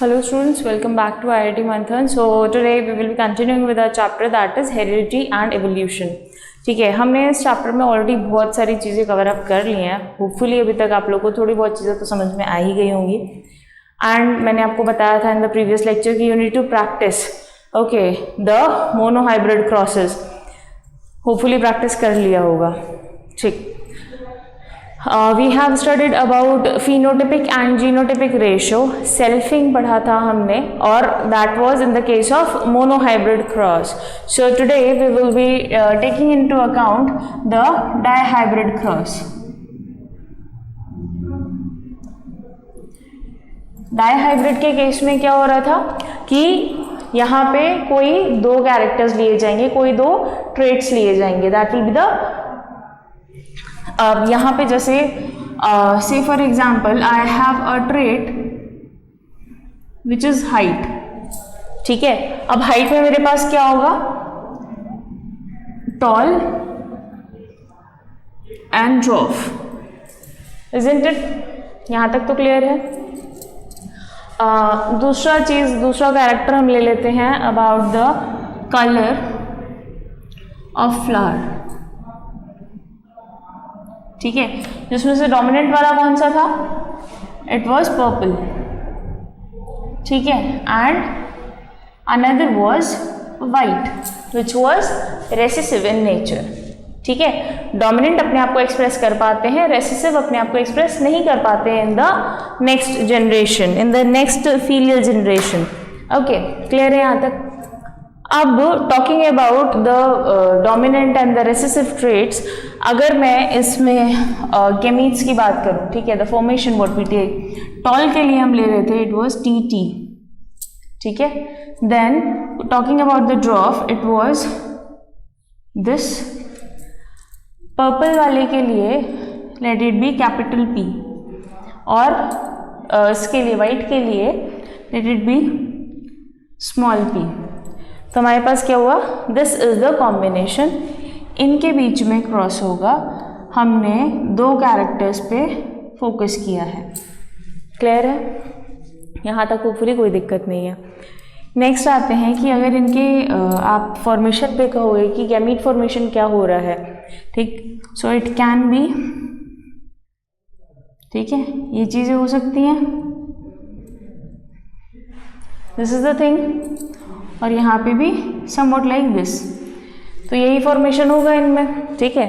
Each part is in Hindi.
Hello students, welcome back to IIT Manthan. So today we will be continuing with our chapter that is heredity and evolution. ठीक है, हमने इस चैप्टर में ऑलरेडी बहुत सारी चीज़ें कवर अप कर ली हैं. होपफुली अभी तक आप लोगों को थोड़ी बहुत चीज़ें तो समझ में आ ही गई होंगी. एंड मैंने आपको बताया था इन द प्रीवियस लेक्चर कि you need to practice okay the monohybrid crosses. Hopefully practice कर लिया होगा. ठीक. We have studied about phenotypic and genotypic ratio. Selfing पढ़ा था हमने और that was in the case of monohybrid cross. So today we will be taking into account the dihybrid cross. Dihybrid के केस में क्या हो रहा था कि यहाँ पे कोई दो कैरेक्टर्स लिए जाएंगे, कोई दो ट्रेट्स लिए जाएंगे. दैट विल बी द यहाँ पे जैसे से for example I have a trait which is height. ठीक है, अब हाइट में मेरे पास क्या होगा? Tall and dwarf. Isn't it? यहाँ तक तो क्लियर है. दूसरा कैरेक्टर हम ले लेते हैं about the colour of flower. ठीक है, जिसमें से डोमिनेंट वाला कौन सा था? It was purple. ठीक है, and another was white which was recessive in nature. ठीक है, डोमिनेंट अपने आप को एक्सप्रेस कर पाते हैं, रेसेसिव अपने आप को एक्सप्रेस नहीं कर पाते हैं in the next generation, in the next filial generation. Okay, clear है यहाँ तक? अब talking about the dominant and the recessive traits, अगर मैं इसमें गैमीट्स की बात करूं, ठीक है, the formation what we take. Tall के लिए हम ले रहे थे इट वाज टी. ठीक है, then talking about the dwarf it was this. Purple वाले के लिए let it be capital P और इसके लिए वाइट के लिए let it be small p. तो हमारे पास क्या हुआ? This is the combination. इनके बीच में क्रॉस होगा. हमने दो कैरेक्टर्स पे फोकस किया है. क्लियर है? यहाँ तक होपफुली कोई दिक्कत नहीं है. नेक्स्ट आते हैं कि अगर इनके आप फॉर्मेशन पे कहोगे कि गैमीट फॉर्मेशन क्या हो रहा है. ठीक, सो इट कैन बी, ठीक है, ये चीज़ें हो सकती हैं. This is the thing. और यहाँ पे भी समवॉट लाइक दिस. तो यही फॉर्मेशन होगा इनमें. ठीक है,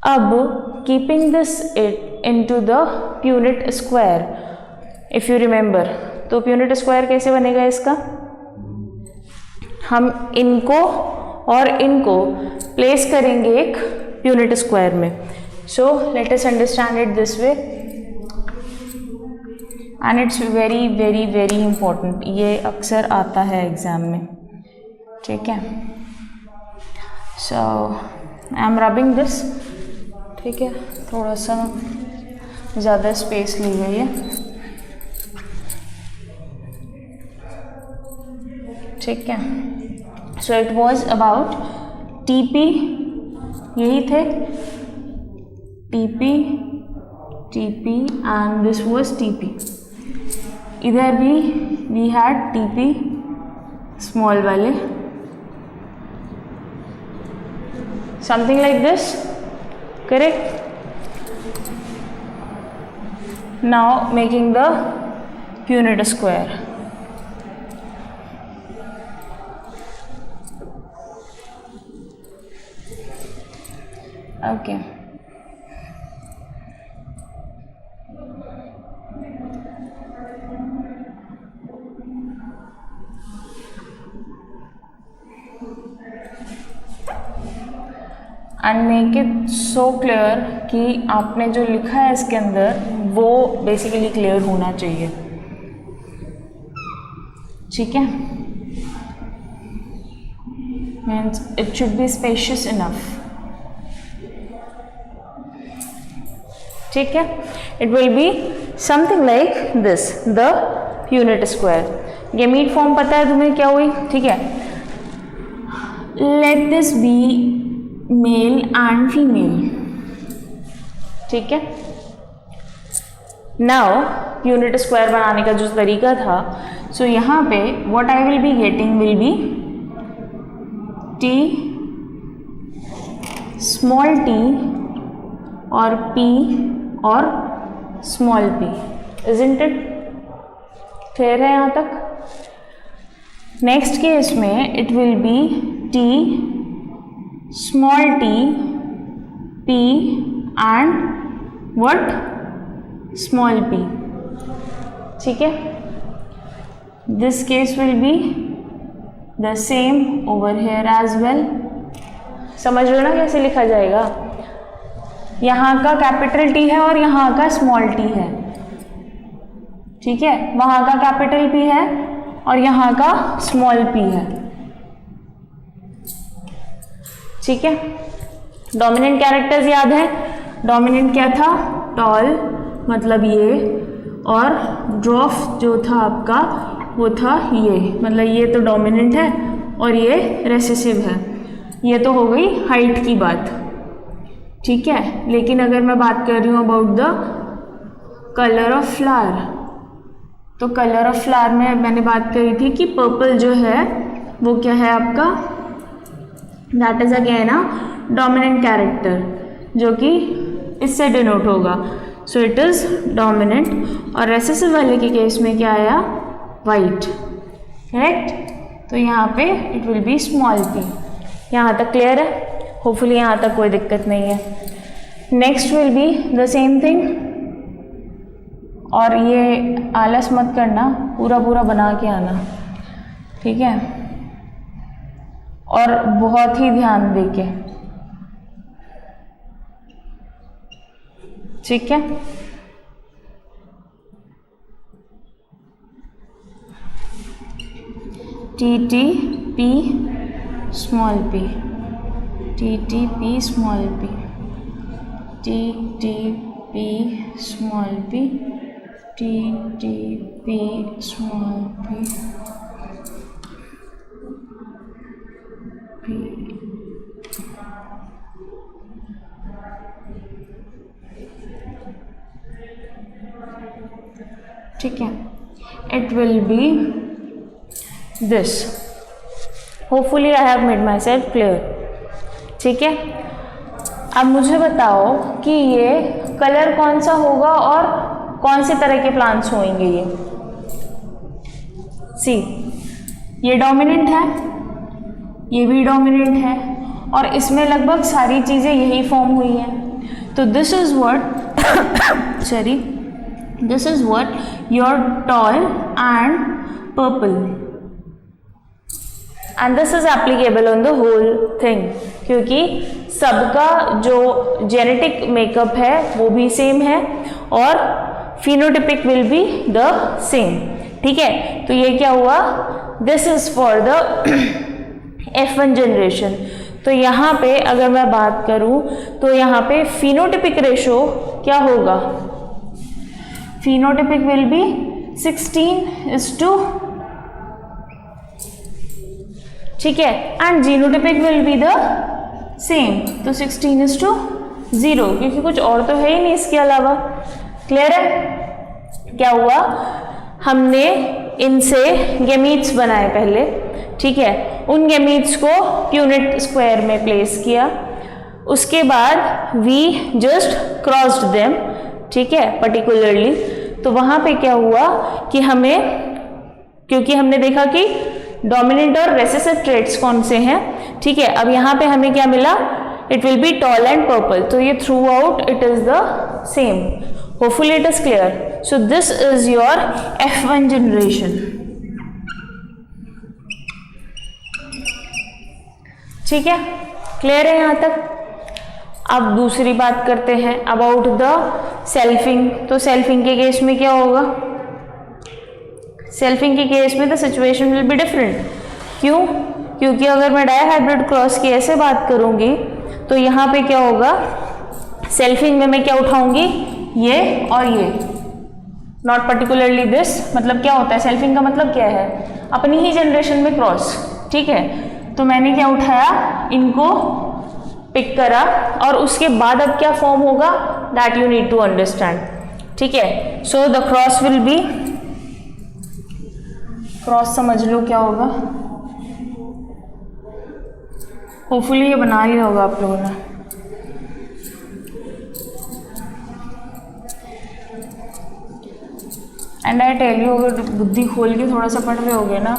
अब keeping this it into the Punnett square, if you remember, तो प्यूनिट स्क्वायर कैसे बनेगा इसका? हम इनको और इनको प्लेस करेंगे एक प्यूनिट स्क्वायर में. So let us understand it this way and it's very very very important. ये अक्सर आता है एग्जाम में. ठीक है, सो आई एम रबिंग दिस. ठीक है, थोड़ा सा ज़्यादा स्पेस ली गई है. ठीक है, so it was about TP. यही थे TP and this was TP. इधर भी वी हैड TP स्मॉल वाले, something like this. Correct? Now making the Punnett square. Okay, and make it so clear कि आपने जो लिखा है इसके अंदर वो बेसिकली क्लियर होना चाहिए. ठीक है, means it should be spacious enough. ठीक है, it will be something like this, the Punnett square. Gamete form पता है तुम्हें क्या हुई? ठीक है, let this be male and female. ठीक है, नाउ यूनिट स्क्वायर बनाने का जो तरीका था, सो यहाँ पे what I will be getting will be T small T और पी और small P. Isn't it clear है यहाँ तक? नेक्स्ट केस में it will be T small T P and what small P. ठीक है, this case will be the same over here as well. समझ लो ना कैसे लिखा जाएगा. यहाँ का कैपिटल टी है और यहाँ का स्मॉल टी है. ठीक है, वहाँ का कैपिटल पी है और यहाँ का स्मॉल पी है. ठीक है, डोमिनेंट कैरेक्टर्स याद है. डोमिनेंट क्या था? टॉल मतलब ये, और ड्वार्फ जो था आपका वो था ये, मतलब ये तो डोमिनेंट है और ये रेसेसिव है. ये तो हो गई हाइट की बात. ठीक है, लेकिन अगर मैं बात कर रही हूँ about the colour of flower, तो कलर ऑफ फ्लावर में मैंने बात करी थी कि पर्पल जो है वो क्या है आपका, that is again a dominant character जो कि इससे डिनोट होगा. सो इट इज डोमिनेंट. और रेसेसिव वाले के केस में क्या आया? वाइट. करेक्ट. तो यहाँ पे it will B small P. यहाँ तक क्लियर है? होपफुली यहाँ तक कोई दिक्कत नहीं है. Next will be the same thing. और ये आलस मत करना, पूरा पूरा बना के आना. ठीक है, और बहुत ही ध्यान देके. ठीक है, T T P small P, T T P small P, T T P small P, T T P small P, P. ठीक है, it will B this. Hopefully I have made myself clear. ठीक है, अब मुझे बताओ कि ये कलर कौन सा होगा और कौन से तरह के प्लांट्स होंगे. ये सी, ये डोमिनेंट है, ये भी डोमिनेंट है, और इसमें लगभग सारी चीज़ें यही फॉर्म हुई हैं. तो this is what sorry this is what your tall and purple, and this is applicable on the whole thing, क्योंकि सबका जो जेनेटिक मेकअप है वो भी सेम है और phenotypic will be the same. ठीक है, तो ये क्या हुआ? This is for the F1 generation. तो यहाँ पे अगर मैं बात करूँ तो यहाँ पे फिनोटिपिक रेशो क्या होगा? फिनोटिपिक विल बी 16:, ठीक है, and genotypic will be the same, तो 16:0, क्योंकि कुछ और तो है ही नहीं इसके अलावा. क्लियर है? क्या हुआ? हमने इनसे गैमीट्स बनाए पहले. ठीक है, उन गैमीट्स को यूनिट स्क्वायर में प्लेस किया. उसके बाद वी जस्ट क्रॉस्ड देम. ठीक है, पर्टिकुलरली. तो वहाँ पे क्या हुआ कि हमें, क्योंकि हमने देखा कि डोमिनेंट और रेसेसिव ट्रेट्स कौन से हैं. ठीक है, अब यहाँ पे हमें क्या मिला? It will be tall and purple. तो ये through out it is the same. Hopefully it is clear. So this is your F1 generation. ठीक है, क्लियर है यहाँ तक? अब दूसरी बात करते हैं अबाउट द सेल्फिंग. तो सेल्फिंग के केस में क्या होगा? सेल्फिंग के केस में the situation will be different. क्यों? क्योंकि अगर मैं डायहाइब्रिड क्रॉस की ऐसे बात करूंगी तो यहाँ पे क्या होगा? सेल्फिंग में मैं क्या उठाऊंगी? ये और ये, नॉट पर्टिकुलरली दिस. मतलब क्या होता है सेल्फिंग का मतलब क्या है? अपनी ही जनरेशन में क्रॉस. ठीक है, तो मैंने क्या उठाया? इनको पिक करा, और उसके बाद अब क्या फॉर्म होगा? That you need to understand. ठीक है। So the cross will be, cross समझ लो क्या होगा, होपफुली ये बना लिया होगा आप लोगों ने। एंड आई टेल यू, अगर बुद्धि खोल के थोड़ा सा पढ़ रहे होगे ना,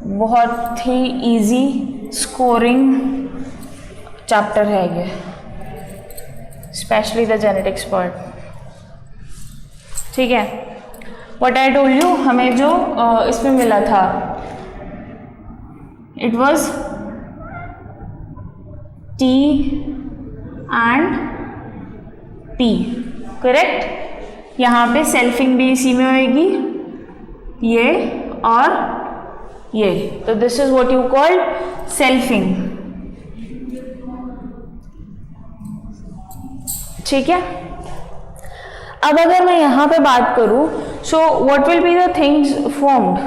बहुत ही इजी स्कोरिंग चैप्टर है ये, स्पेशली द जेनेटिक्स पार्ट। ठीक है, व्हाट आई टोल्ड यू, हमें जो इसमें मिला था, it was T and P, correct. यहाँ पे सेल्फिंग भी इसी में होएगी, ये और ये, तो this is what you call selfing. ठीक है, अब अगर मैं यहाँ पे बात करूँ, so what will be the things formed,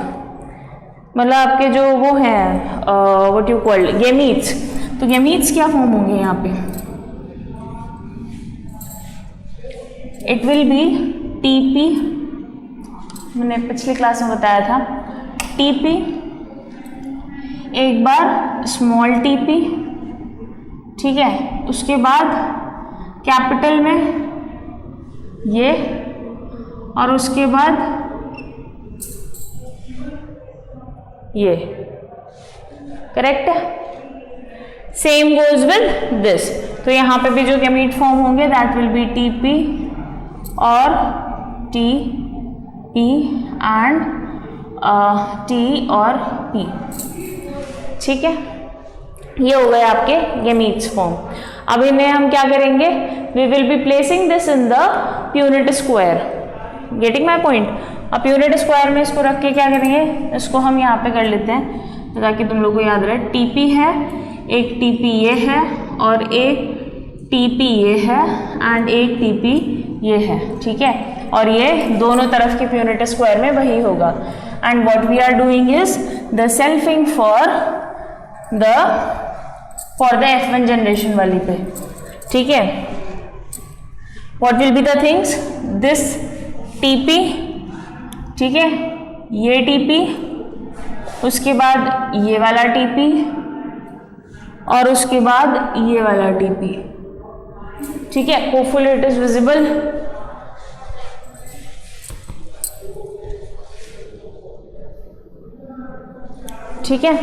मतलब आपके जो वो हैं व्हाट यू कॉल्ड गैमीट्स, तो गैमीट्स क्या फॉर्म होंगे यहाँ पे, इट विल बी टीपी, मैंने पिछली क्लास में बताया था, टीपी, एक बार स्मॉल टीपी, ठीक है, उसके बाद कैपिटल में ये, और उसके बाद ये, करेक्ट है। सेम गोज विद दिस, तो यहाँ पे भी जो गैमीट फॉर्म होंगे दैट विल बी टीपी और टी पी एंड टी और पी। ठीक है, ये हो गए आपके गैमीट्स फॉर्म। अब इन्हें हम क्या करेंगे, we will be placing this in the Punnett square, getting my point. अब यूनिट स्क्वायर में इसको रख के क्या करेंगे, इसको हम यहाँ पे कर लेते हैं ताकि तुम लोग को याद रहे। टीपी है, एक टीपी ये है और एक टीपी ये है एंड एक टीपी ये है, ठीक है, और ये दोनों तरफ के यूनिट स्क्वायर में वही होगा। And what we are doing is the selfing for the F1 generation वाली पे, ठीक है। What will be the things, this TP, ठीक है, ये टीपी, उसके बाद ये वाला टीपी और उसके बाद ये वाला टीपी, ठीक है। Hopefully it is visible. ठीक है,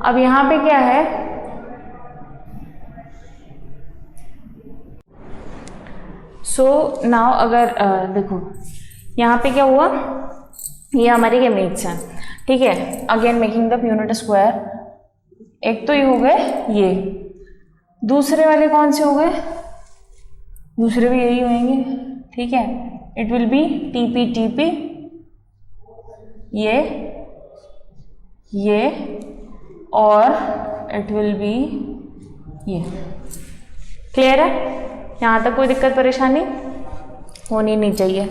अब यहां पे क्या है, सो नाउ अगर देखो यहाँ पे क्या हुआ, ये हमारी गैमीट्स हैं, ठीक है। Again making the unit square, एक तो ये हो गए, ये दूसरे वाले कौन से हो गए, दूसरे भी यही होंगे, ठीक है। It will B TP TP, ये और इट विल बी ये। क्लियर है, यहाँ तक कोई दिक्कत परेशानी होनी नहीं चाहिए।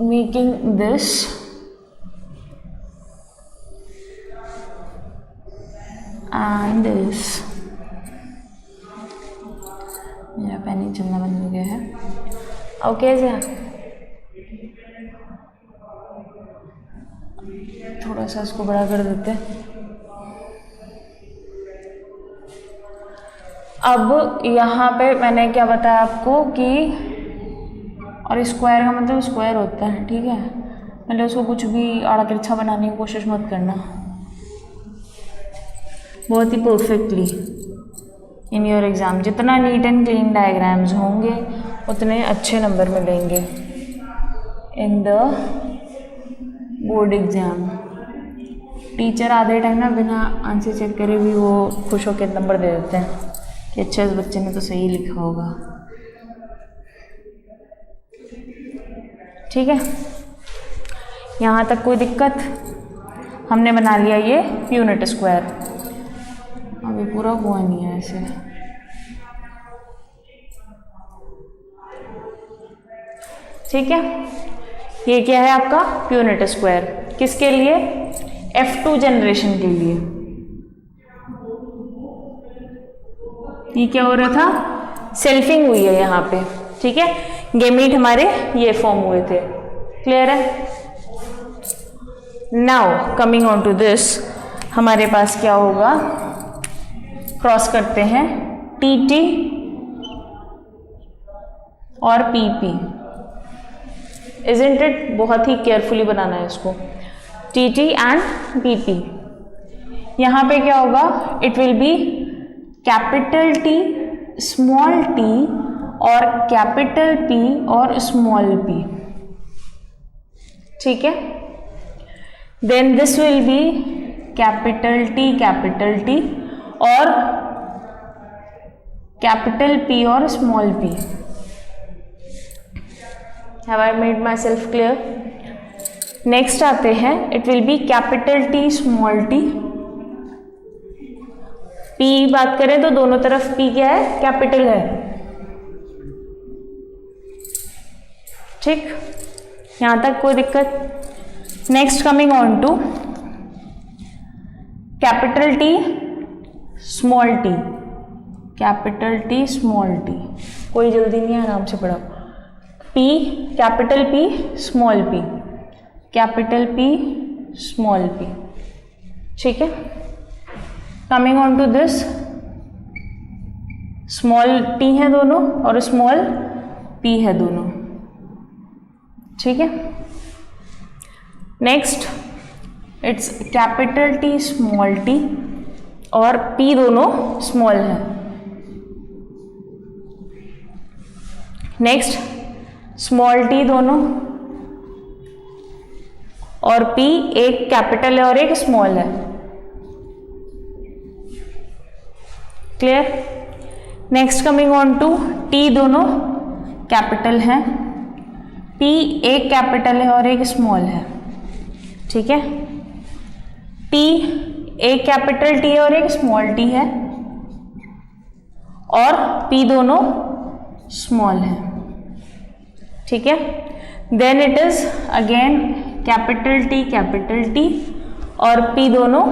मेकिंग दिस एंड दिस, मेरा पेन ही चलना बंद हो गया है। ओके जी, थोड़ा सा इसको बड़ा कर देते हैं। अब यहाँ पे मैंने क्या बताया आपको कि, और स्क्वायर का मतलब स्क्वायर होता है, ठीक है, मतलब उसको कुछ भी आड़ा तिरछा बनाने की कोशिश मत करना, बहुत ही परफेक्टली इन योर एग्ज़ाम। जितना नीट एंड क्लीन डायग्राम्स होंगे उतने अच्छे नंबर मिलेंगे in the board exam. Teacher आधे टाइम ना बिना आंसर चेक करे भी वो खुश होकर नंबर दे देते हैं कि अच्छा इस बच्चे ने तो सही लिखा होगा, ठीक है। यहाँ तक कोई दिक्कत, हमने बना लिया ये यूनिट स्क्वायर। अभी पूरा हुआ नहीं है ऐसे, ठीक है। ये क्या है आपका यूनिट स्क्वायर, किसके लिए, F2 जनरेशन के लिए। ये क्या हो रहा था, सेल्फिंग हुई है यहाँ पे, ठीक है। गेमीट हमारे ये फॉर्म हुए थे, क्लियर है। Now coming on to this, हमारे पास क्या होगा, क्रॉस करते हैं टीटी और पीपी, इजंट इट, बहुत ही केयरफुली बनाना है इसको, टीटी एंड पीपी। यहाँ पे क्या होगा, it will be capital T, small T और कैपिटल पी और स्मॉल पी, ठीक है। Then this will be capital T और कैपिटल पी और small P. Have I made myself clear? Next आते हैं, it will be capital T small T. P बात करें तो दोनों तरफ पी क्या है, कैपिटल है, ठीक, यहां तक कोई दिक्कत। Next coming on to capital T small T, capital T small T, कोई जल्दी नहीं है, आराम से पढ़ो। P capital P small P, capital P small P, ठीक है। Coming on to this, small T है दोनों और स्मॉल पी है दोनों, ठीक है। Next it's capital T small T और पी दोनों स्मॉल है। नेक्स्ट स्मॉल टी दोनों और पी एक कैपिटल है और एक स्मॉल है, clear. Next coming on to T दोनों कैपिटल है, पी एक कैपिटल है और एक स्मॉल है, ठीक है। टी एक कैपिटल टी और एक स्मॉल टी है और पी दोनों स्मॉल है, ठीक है। Then it is again capital T और पी दोनों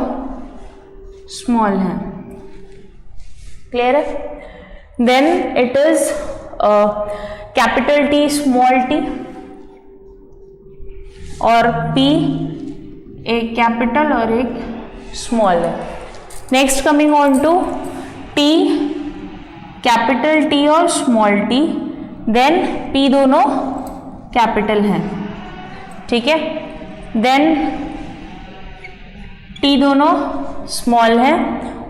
स्मॉल है, क्लियर है। Then it is capital T small T और पी एक कैपिटल और एक स्मॉल है। Next coming on to T capital T और स्मॉल टी, देन पी दोनों कैपिटल हैं, ठीक है। देन टी दोनों स्मॉल है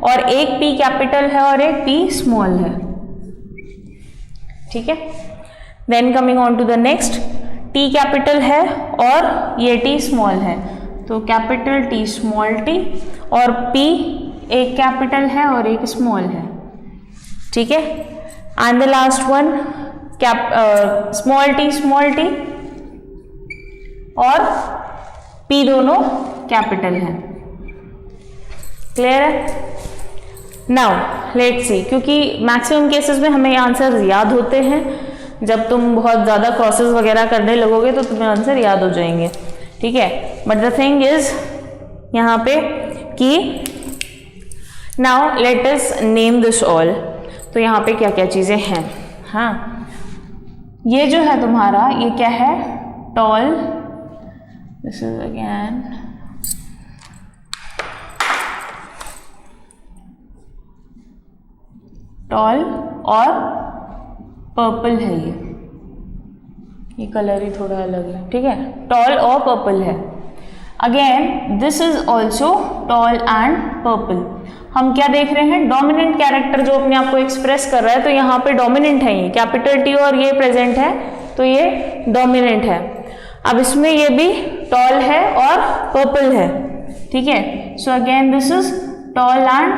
और एक पी कैपिटल है और एक पी स्मॉल है, ठीक है। Then coming on to the next, T capital है और ये टी स्मॉल है, तो कैपिटल टी स्मॉल टी और पी एक कैपिटल है और एक स्मॉल है, ठीक है। And the last one small T और पी दोनों कैपिटल है, क्लियर है। नाउ लेट्स सी, क्योंकि मैक्सिमम केसेस में हमें आंसर याद होते हैं, जब तुम बहुत ज़्यादा क्रॉसेस वगैरह करने लगोगे तो तुम्हें आंसर याद हो जाएंगे, ठीक है। बट द थिंग इज यहाँ पे कि now let us name this all, तो यहाँ पे क्या क्या चीज़ें हैं। हाँ, ये जो है तुम्हारा, ये क्या है, tall, this is again tall और पर्पल है, ये कलर ही थोड़ा अलग है, ठीक है। टॉल और पर्पल है। Again this is also toll and purple. हम क्या देख रहे हैं, डोमिनेंट कैरेक्टर जो अपने आप को एक्सप्रेस कर रहा है, तो यहाँ पे डोमिनेंट है, ये कैपिटल टी और ये प्रेजेंट है, तो ये डोमिनेंट है। अब इसमें ये भी टॉल है और पर्पल है, ठीक है। So again this is tall and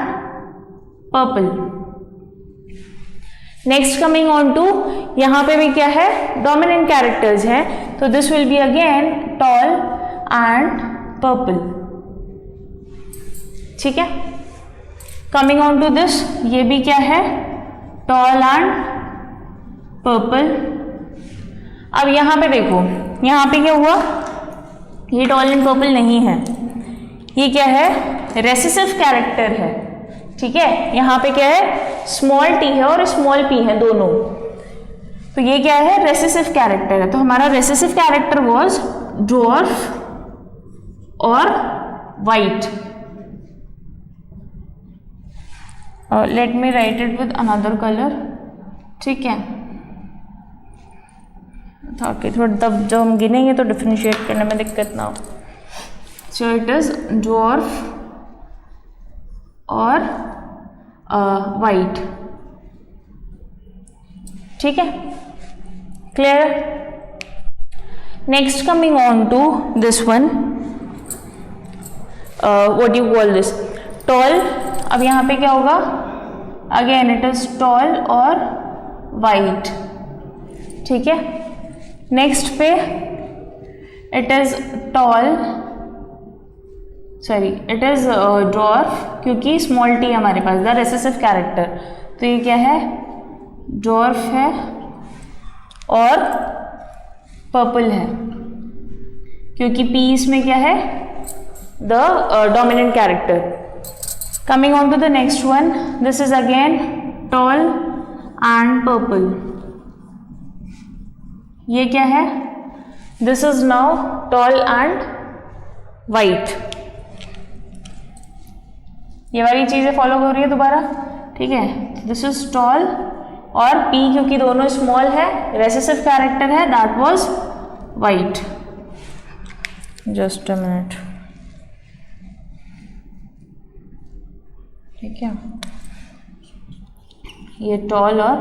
purple. Next coming on to, यहाँ पे भी क्या है, डोमिनेंट कैरेक्टर्स हैं, तो this will be again tall and purple, ठीक है। कमिंग ऑन टू दिस, ये भी क्या है, टॉल एंड पर्पल। अब यहाँ पे देखो, यहाँ पे क्या हुआ, ये टॉल एंड पर्पल नहीं है, ये क्या है, रेसेसिव कैरेक्टर है, ठीक है, यहाँ पे क्या है, स्मॉल टी है और स्मॉल पी है दोनों, तो ये क्या है, रेसेसिव कैरेक्टर है। तो हमारा रेसेसिव कैरेक्टर वाज ड्वार्फ और white. Let me right it with another colour, ठीक है, ताकि थोड़ा तब जब हम गिनेंगे तो डिफरेंशिएट करने में दिक्कत ना हो। सो इट इज ड्वार्फ और वाइट, ठीक है, clear. Next coming on to this one, what you call this, tall. अब यहाँ पे क्या होगा, अगेन इट इज टॉल और वाइट, ठीक है। नेक्स्ट पे it is tall, sorry it is dwarf, क्योंकि स्मॉल टी हमारे पास द रेसेसिव कैरेक्टर, तो ये क्या है, ड्वार्फ है और पर्पल है, क्योंकि पी इसमें क्या है, the dominant character. Coming on to the next one, this is again tall and purple. ये क्या है, this is now tall and white. ये वाली चीजें फॉलो कर रही है दोबारा, ठीक है। This is tall और P क्योंकि दोनों स्मॉल है, रेसेसिव कैरेक्टर है, that was white. Just a minute. ठीक है, ये टॉल और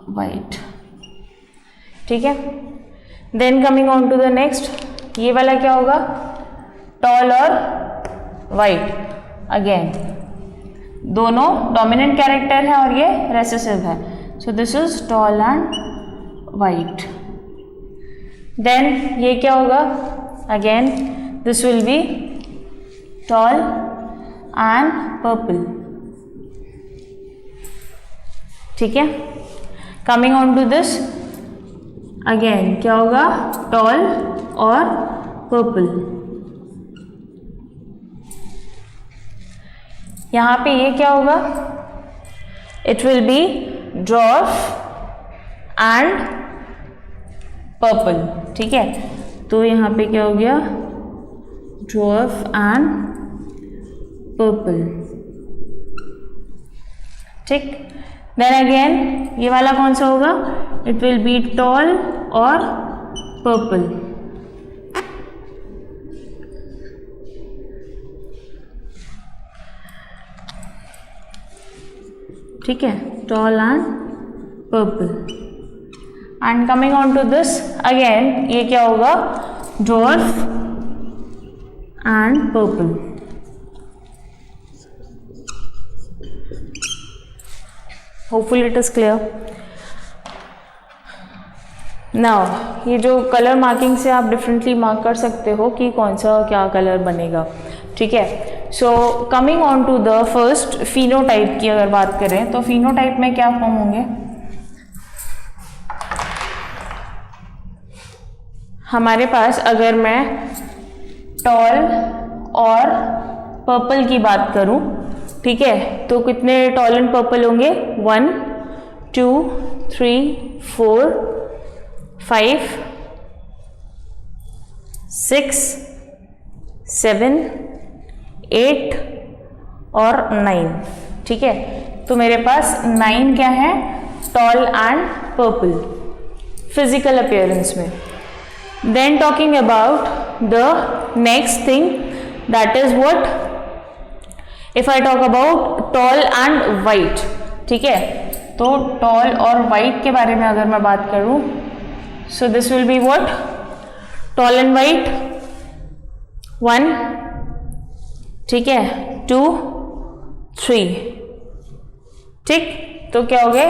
वाइट, ठीक है। Then coming on to the next, ये वाला क्या होगा, टॉल और वाइट, अगेन दोनों डोमिनेंट कैरेक्टर है और ये रेसेसिव है, so this is tall and white. Then ये क्या होगा, again this will be tall and purple, ठीक है। Coming on to this, again क्या होगा, टॉल और पर्पल। यहां पे ये क्या होगा, it will be dwarf and purple, ठीक है। तो यहां पे क्या हो गया, ड्वार्फ एंड पर्पल, ठीक। देन अगेन ये वाला कौन सा होगा, इट विल बी टॉल और पर्पल, ठीक है, tall and purple. And coming on to this, again ये क्या होगा, dwarf and purple. Hopefully it is clear. Now ये जो कलर मार्किंग से आप डिफरेंटली मार्क कर सकते हो कि कौन सा क्या कलर बनेगा, ठीक है। So coming on to the first, phenotype की अगर बात करें तो फिनोटाइप में क्या फॉर्म होंगे, हमारे पास अगर मैं टॉल और पर्पल की बात करूं, ठीक है, तो कितने टॉल एंड पर्पल होंगे, 1 2 3 4 5 6 7 8 और 9, ठीक है। तो मेरे पास 9 क्या है, tall and purple physical appearance में। Then talking about the next thing, that is what, if I talk about tall and white, ठीक है। तो टॉल और वाइट के बारे में अगर मैं बात करूं, so this will be what, toll and white 1, ठीक है, 2 3, ठीक। तो क्या हो गए,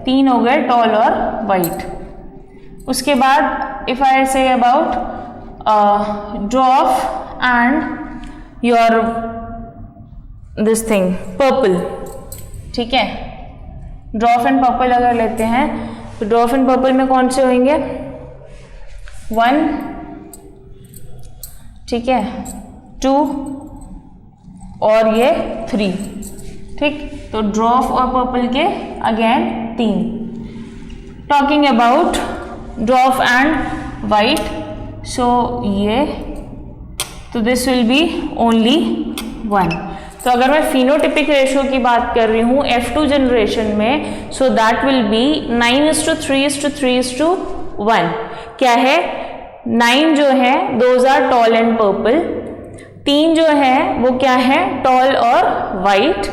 3 हो गए टॉल और वाइट। उसके बाद if I say about dwarf and your this thing purple, ठीक है। ड्वार्फ एंड पर्पल अगर लेते हैं तो ड्वार्फ एंड पर्पल में कौन से होंगे, 1, ठीक है, 2 और ये 3, ठीक, तो ड्वार्फ और पर्पल के again 3. Talking about dwarf and white, so ये, तो दिस विल बी ओनली 1. तो अगर मैं फिनोटिपिक रेशियो की बात कर रही हूँ F2 जनरेशन में, सो दैट विल बी 9:3:3:1. क्या है, 9 जो है those are tall and purple, 3 जो है वो क्या है, टॉल और वाइट,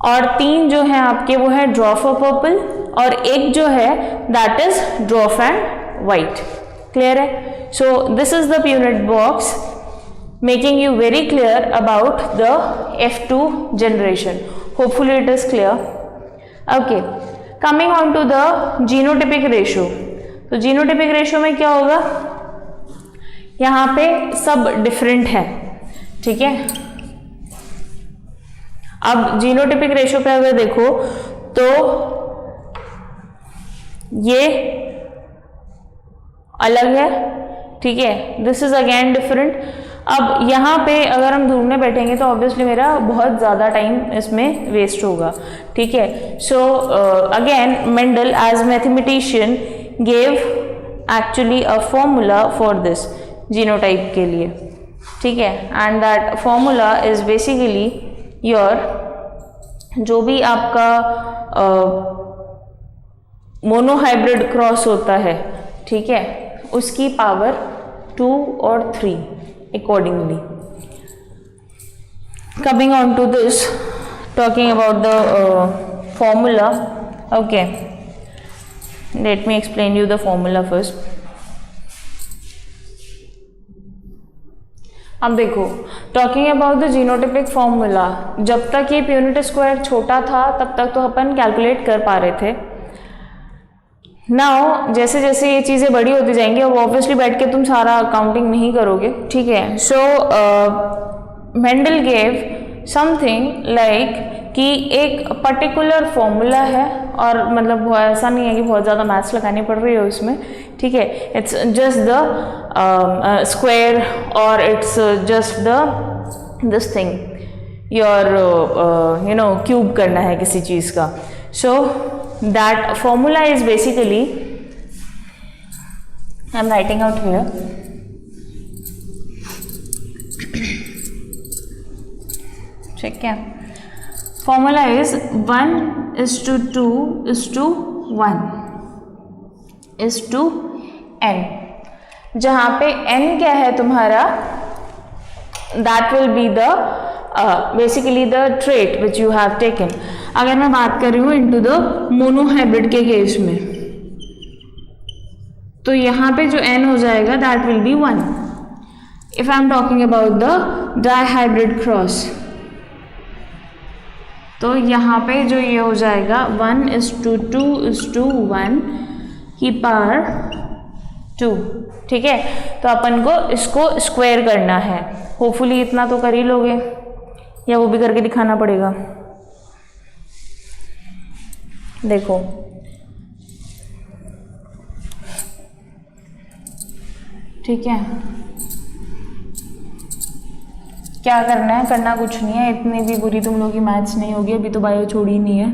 और 3 जो है आपके वो है ड्वार्फ और पर्पल, और एक जो है that is dwarf and white. Clear है? So this is the Punnett box, making you very clear about the F2 generation. Hopefully it is clear. Okay, coming on to the genotypic ratio. तो genotypic ratio में क्या होगा, यहाँ पे सब डिफरेंट है, ठीक है. अब जीनोटिपिक रेशियो पे अगर देखो तो ये अलग है, ठीक है, दिस इज अगेन डिफरेंट. अब यहाँ पे अगर हम ढूंढने बैठेंगे तो ऑब्वियसली मेरा बहुत ज़्यादा टाइम इसमें वेस्ट होगा, ठीक है. So again Mendel as mathematician gave actually a formula for this genotype के लिए, ठीक है, and that formula is basically your, जो भी आपका मोनोहाइब्रिड क्रॉस होता है, ठीक है, उसकी पावर 2 और 3 accordingly. Coming on to this, talking about the formula. Okay, let me explain you the formula first. अब देखो, talking about the genotypic formula, जब तक ये Punnett स्क्वायर छोटा था तब तक तो अपन कैलकुलेट कर पा रहे थे. नाउ जैसे जैसे ये चीज़ें बड़ी होती जाएंगी, अब ऑब्वियसली बैठ के तुम सारा काउंटिंग नहीं करोगे, ठीक है. सो मेंडल गेव समथिंग लाइक कि एक पर्टिकुलर फॉर्मूला है, और मतलब ऐसा नहीं है कि बहुत ज़्यादा मैथ्स लगानी पड़ रही है उसमें, ठीक है. इट्स जस्ट द स्क्वायर और it's just the this thing your you know cube करना है किसी चीज़ का. सो that formula is basically, I'm writing out here, check क्या formula is 1:2:1 is to n, जहाँ पे n क्या है तुम्हारा, that will be the basically the trait which you have taken. अगर मैं बात कर रही हूँ into the मोनोहाइब्रिड के केस में, तो यहाँ पे जो n हो जाएगा that will be 1. If I am talking about the dihybrid cross, तो यहाँ पे जो ये हो जाएगा 1:2:1 की पावर 2, ठीक है. तो अपन को इसको स्क्वायर करना है, होपफुली इतना तो कर ही लोगे, या वो भी करके दिखाना पड़ेगा. देखो ठीक है, क्या करना है, करना कुछ नहीं है, इतनी भी बुरी तुम लोगों की मैथ्स नहीं होगी, अभी तो बायो छोड़ी नहीं है,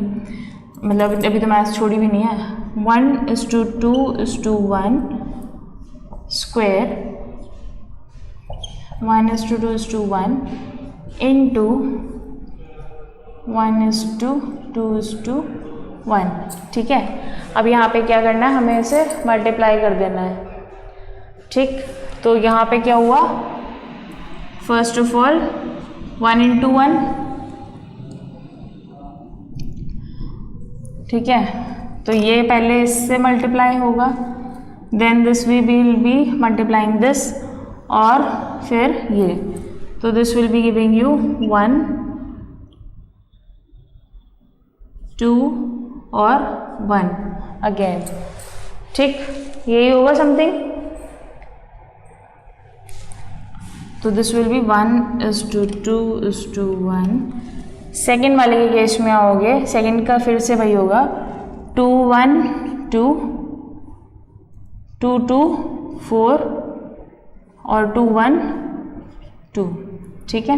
मतलब अभी तो मैथ्स छोड़ी भी नहीं है. 1:2:1 स्क्वायर 1:2:1 इंटू 1:2:1, ठीक है. अब यहाँ पे क्या करना है, हमें इसे मल्टीप्लाई कर देना है, ठीक. तो यहाँ पे क्या हुआ, फर्स्ट ऑफ ऑल 1:1, ठीक है. तो ये पहले इससे मल्टीप्लाई होगा, then this we will be multiplying this, और फिर ये, तो this will be giving you 1, 2 और 1 अगेन, ठीक. यही होगा समथिंग. तो दिस विल बी 1:2:1. सेकेंड वाले के केस में आओगे, सेकेंड का फिर से वही होगा 2 1 2 2 2 4 और 2 1 2, ठीक है.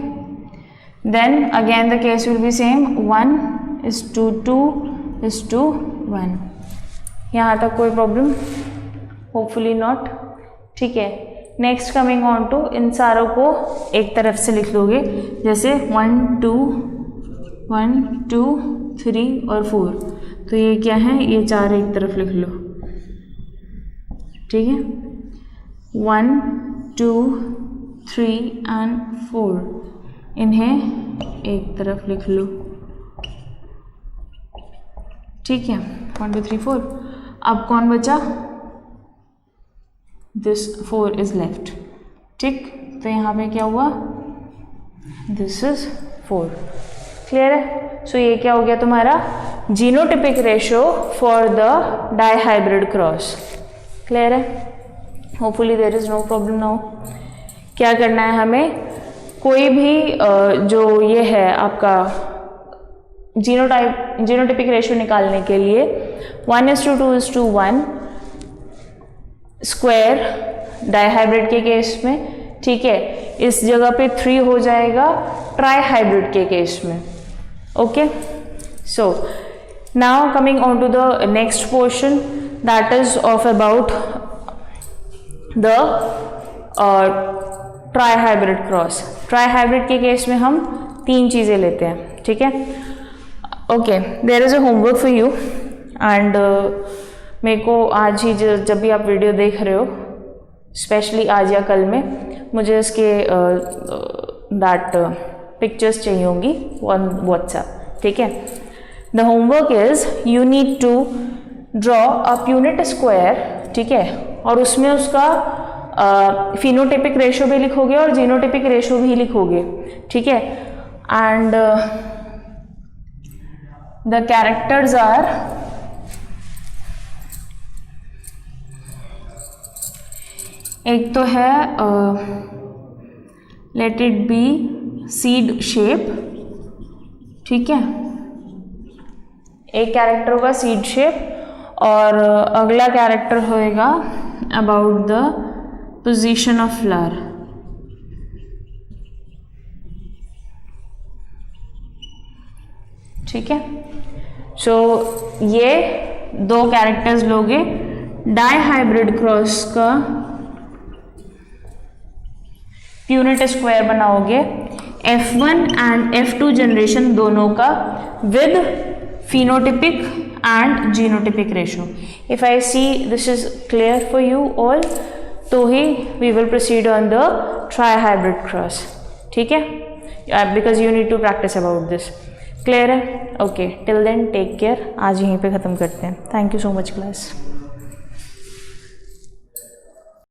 then again the case will be same, 1:2:1. यहाँ तक कोई प्रॉब्लम? Hopefully not. ठीक है. नेक्स्ट कमिंग ऑन टू, इन सारों को एक तरफ से लिख लोगे, जैसे 1 2 3 और 4. तो ये क्या है, ये 4 एक तरफ लिख लो. ठीक है. 1 2 3 एंड 4 इन्हें एक तरफ लिख लो. ठीक है. 1 2 3 4. अब कौन बचा? This 4 is left. ठीक. तो यहाँ पे क्या हुआ? This is 4. क्लियर है? सो ये क्या हो गया तुम्हारा? Genotypic ratio for the dihybrid cross. Clear है? Hopefully there is no problem now. क्या करना है हमें? कोई भी जो ये है आपका जीनोटिपिक रेशो निकालने के लिए 1:2:1 स्क्वायर डाइहाइब्रिड के केस में. ठीक है. इस जगह पे 3 हो जाएगा ट्राइहाइब्रिड के केस में. Okay. So now coming on to the next portion, that is of about the trihybrid cross. Trihybrid के केस में हम 3 चीज़ें लेते हैं. ठीक है. Okay. There is a homework for you and मेरे को आज ही जब भी आप वीडियो देख रहे हो, स्पेशली आज या कल में, मुझे इसके दैट पिक्चर्स चाहिए होंगी ऑन व्हाट्सएप. ठीक है. The homework is you need to draw a unit square. ठीक है. और उसमें उसका फिनोटिपिक रेशो भी लिखोगे और जीनोटिपिक रेशो भी लिखोगे. ठीक है. एंड द कैरेक्टर्स आर, एक तो है late it B seed shape. ठीक है. एक कैरेक्टर होगा सीड शेप और अगला कैरेक्टर होएगा about the position of flower. ठीक है. सो ये 2 कैरेक्टर्स लोगे. डाइहाइब्रिड क्रॉस का यूनिट स्क्वायर बनाओगे F1 एंड F2 जनरेशन दोनों का with phenotypic and genotypic ratio. If I see this is clear for you all, तो ही we will proceed on the tri-hybrid cross. ठीक है. Because you need to practice about this. Clear है? Okay. Till then take care. आज यहीं पे ख़त्म करते हैं. Thank you so much class.